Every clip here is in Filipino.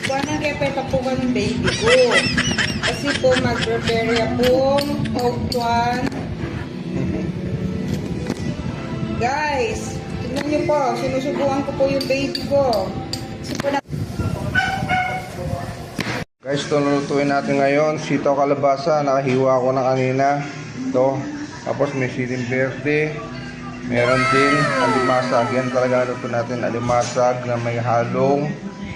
Buwan kaya petapukan ng baby ko. Kasi po mag-prepare pong ogtuan. Guys, tignan niyo po, sinusubukan ko po yung baby ko. Kasi po na... Guys, ito lulutuin natin ngayon. Sitaw kalabasa, nakahiwa ko na kanina. Ito. Tapos may siling verde. Meron din alimasag. Yan talaga luto natin. Alimasag na may halong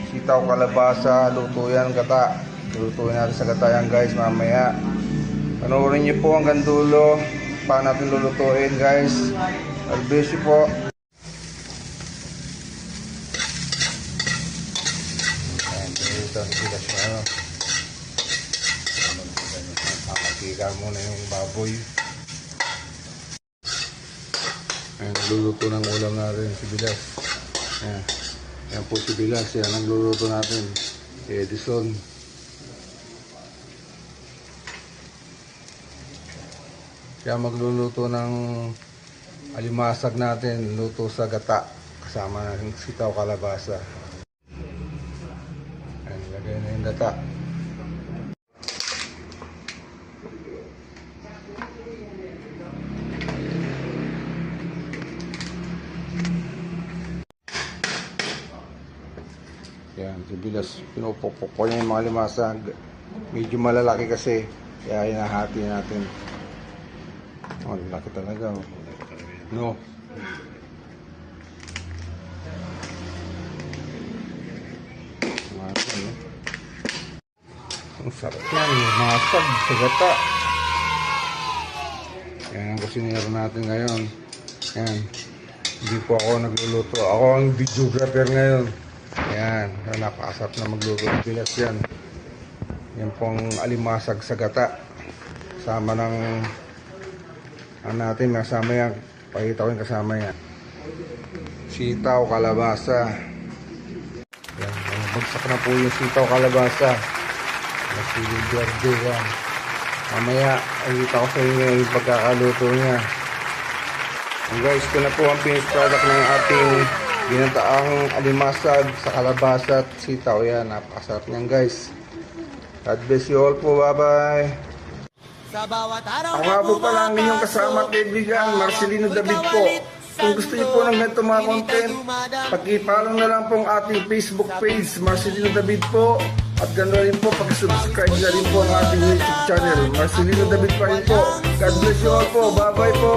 sitaw kalabasa. Luto yan, gata. Lutuin natin sa gata yan guys mamaya. Panoorin niyo po hanggang dulo. Paano natin lulutuin guys. God bless you po. Ito ang bigas na ano. Makakika muna yung baboy. Ayan, nagluluto ng ulam natin si Bilas. Ayan, ayan po si Bilas. Yan ang luluto natin. Si Edison. Kaya magluluto ng alimasag natin. Luto sa gata. Kasama ng sitaw kalabasa. Lagay na yung gata. Yan, si Bilas, pinupukpok ko niya yung mga limasag. Medyo malalaki kasi, kaya hinahati natin. Oh, lalaki talaga. Oh. No. Ang sarap yan, masag sa gata. Yan ang kusinero natin ngayon. Yan. Hindi po ako nagluluto. Ako ang videographer ngayon. Yan. Napakasarap na magluto ng Bilas yan. Yan pong alimasag sa gata. Kasama ng natin, kasama yan. Pakita ko yung kasama yan. Sitaw, kalabasa. Yan. Bagsak na po yung sitaw, kalabasa. Masiling verde yan. Mamaya, ayita ko sa inyo yung pagkakaluto niya. And guys, ito na po ang finished product ng ating ginataang alimasag sa kalabasa at sitaw. Yan, napakasarap niyan guys. God bless you all po. Bye-bye. Ako nga po pala ang inyong kasama at kaibigan, Marcelino David po. Kung gusto niyo po ng ganito mga content, pag-i-follow na lang po ang ating Facebook page, Marcelino David po. At ganoon rin po, pag-subscribe na rin po ang ating YouTube channel, Marcelino David pa rin po. God bless you all po. Bye-bye po.